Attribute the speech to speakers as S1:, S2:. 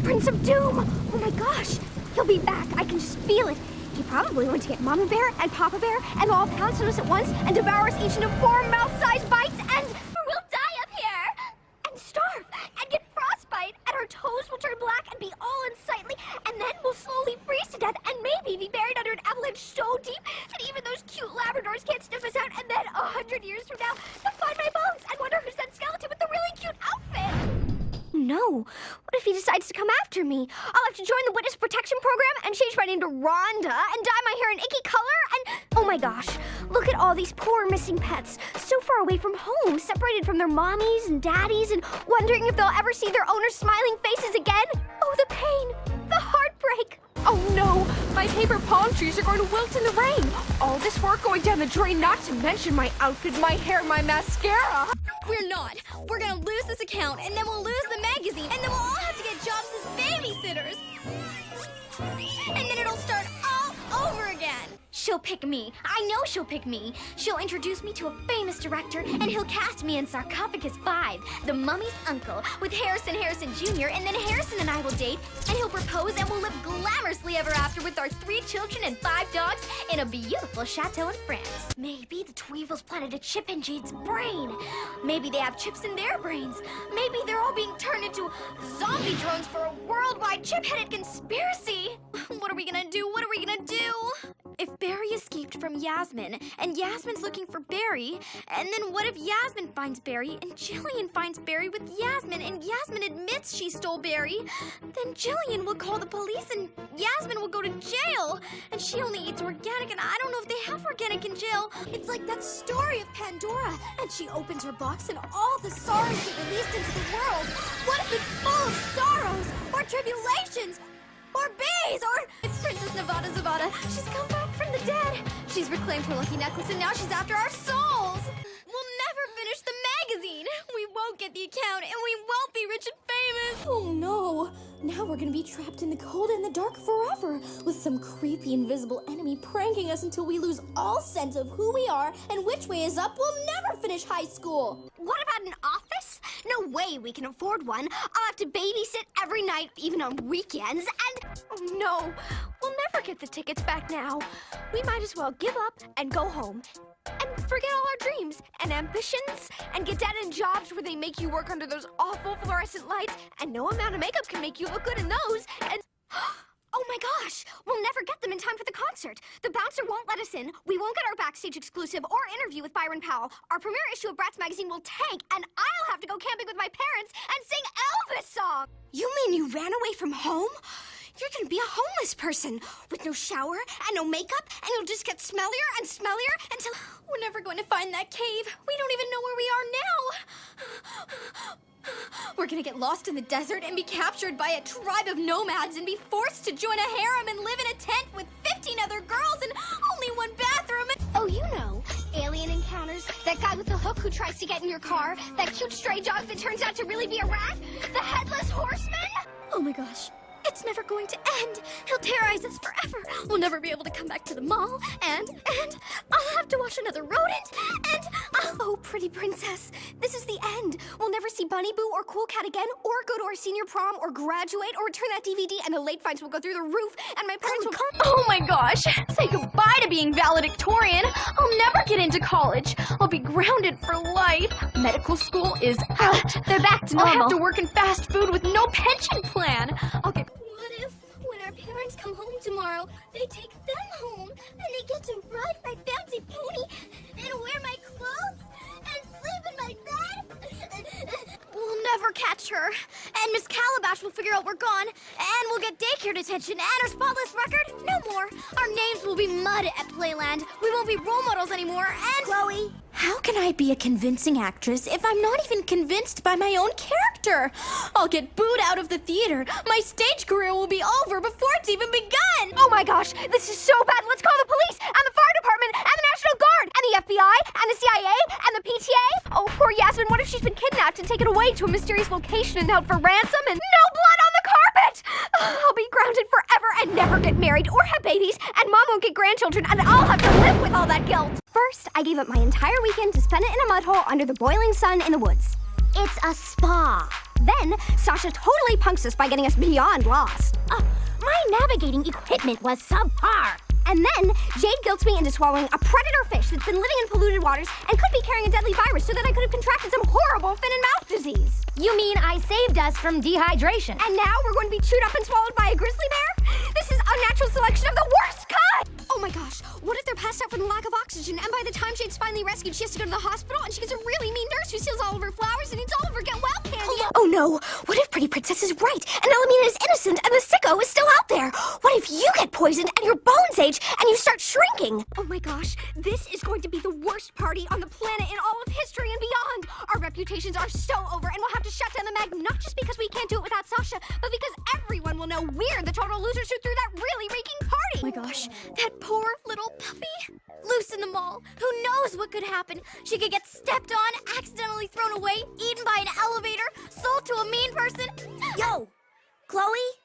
S1: Prince of Doom! Oh my gosh! He'll be back. I can just feel it. He probably went to get Mama Bear and Papa Bear and all pounce on us at once and devour us each into 4 mouth-sized bites and... we'll die up here! And starve! And get frostbite! And our toes will turn black and be all unsightly, and then we'll slowly freeze to death and maybe be buried under an avalanche so deep that even those cute Labradors can't sniff us out, and then 100 years from now, they'll find my bones and wonder who's that skeleton with the really cute outfit! No. What if he decides to come after me? I'll have to join the Witness Protection Program and change my name to Rhonda and dye my hair an icky color and... oh my gosh. Look at all these poor missing pets. So far away from home, separated from their mommies and daddies and wondering if they'll ever see their owners' smiling faces again. Oh, the pain. The heartbreak.
S2: Oh no! My paper palm trees are going to wilt in the rain! All this work going down the drain, not to mention my outfit, my hair, my mascara!
S3: We're not. We're gonna lose this account, and then we'll lose the magazine, and then we'll all have to get jobs as babysitters! And then it'll start all over again! She'll pick me. I know she'll pick me. She'll introduce me to a famous director, and he'll cast me in Sarcophagus 5, the mummy's uncle, with Harrison Jr., and then Harrison and I will date, and he'll propose, and we'll live glamorously ever after with our 3 children and 5 dogs in a beautiful chateau in France. Maybe the Tweevils planted a chip in Jade's brain. Maybe they have chips in their brains. Maybe they're all being turned into zombie drones for a worldwide chip-headed conspiracy. What are we gonna do? What are we gonna do? If Barry escaped from Yasmin, and Yasmin's looking for Barry, and then what if Yasmin finds Barry, and Jillian finds Barry with Yasmin, and Yasmin admits she stole Barry? Then Jillian will call the police, and Yasmin will go to jail, and she only eats organic, and I don't know if they have organic in jail. It's like that story of Pandora, and she opens her box, and all the sorrows get released into the world. What if it's full of sorrows, or tribulations, or bees, or... It's Princess Nevada Zavada. She's come back from the dead. She's reclaimed her lucky necklace, and now she's after our souls. We'll never finish the magazine. We won't get the account, and we won't be rich and famous. Oh, no. Now we're gonna be trapped in the cold and the dark forever, with some creepy invisible enemy pranking us until we lose all sense of who we are and which way is up. We'll never finish high school.
S1: What about an office? No way we can afford one. I'll have to babysit every night, even on weekends, and... oh no, we'll never get the tickets back now. We might as well give up and go home. And forget all our dreams and ambitions and get dead end jobs where they make you work under those awful fluorescent lights and no amount of makeup can make you look good in those, and... oh my gosh! We'll never get them in time for the concert. The bouncer won't let us in, we won't get our backstage exclusive or interview with Byron Powell. Our premiere issue of Bratz magazine will tank, and I'll have to go camping with my parents and sing Elvis songs! You mean you ran away from home? You're gonna be a homeless person with no shower and no makeup, and you'll just get smellier and smellier until...
S3: We're never going to find that cave. We don't even know where we are now. We're gonna get lost in the desert and be captured by a tribe of nomads and be forced to join a harem and live in a tent with 15 other girls and only 1 bathroom.
S1: Oh, you know, alien encounters, that guy with the hook who tries to get in your car, that cute stray dog that turns out to really be a rat, the headless horseman.
S3: Oh my gosh. It's never going to end. He'll terrorize us forever. We'll never be able to come back to the mall, and I'll have to watch another rodent, and oh, pretty princess, this is the end. We'll never see Bunny Boo or Cool Cat again, or go to our senior prom, or graduate, or return that DVD, and the late fines will go through the roof, and my parents will come...
S2: Oh my gosh! Say goodbye to being valedictorian! I'll never get into college! I'll be grounded for life! Medical school is out!
S3: They're back to normal.
S2: I'll have to work in fast food with no pension plan! I'll get...
S3: What if, when our parents come home tomorrow, they take them home, and they get to ride my fancy pony, and wear my clothes, and sleep in my bed? We'll never catch her, and Miss Calabash will figure out we're gone, and we'll get daycare detention, and our spotless record, no more. Our names will be mud at Playland. We won't be role models anymore, and...
S1: Chloe.
S3: How can I be a convincing actress if I'm not even convinced by my own character? I'll get booed out of the theater. My stage career will be over before it's even begun.
S1: Oh my gosh, this is so bad. Let's call the police and the fire department and the National Guard and the FBI and the CIA and the PTA. Oh, poor Yasmin, what if she's been kidnapped and taken away to a mysterious location and held for ransom and no blood on the carpet? I'll be grounded forever and never get married or have babies, and Mom won't get grandchildren, and I'll have to live with all that guilt. First, I gave up my entire weekend to spend it in a mud hole under the boiling sun in the woods. It's a spa. Then, Sasha totally punks us by getting us beyond lost.
S3: My navigating equipment was subpar.
S1: And then, Jade guilts me into swallowing a predator fish that's been living in polluted waters and could be carrying a deadly virus so that I could have contracted some horrible fin and mouth disease.
S3: You mean I saved us from dehydration?
S1: And now we're going to be chewed up and swallowed by a grizzly bear? This is unnatural selection of the worst kind! Oh my gosh, what if they're passed out from the lack of oxygen, and by the time Jade's finally rescued, she has to go to the hospital, and she gets a really mean nurse who steals all of her flowers and eats all of her get-well candy? Oh no, what if Pretty Princess is right, and Elamina is innocent, and the sicko is still out there? What if you get poisoned, and your bones age, and you start shrinking? Oh my gosh, this is going to be the worst party on the planet in all of history and beyond! Our reputations are so over, and we'll have to shut down the mag, not just because we can't do it without Sasha, but because everyone will know we're the total losers who threw that really reeking party!
S3: Oh my gosh, that poor little puppy. Loose in the mall. Who knows what could happen? She could get stepped on, accidentally thrown away, eaten by an elevator, sold to a mean person. Yo, Chloe?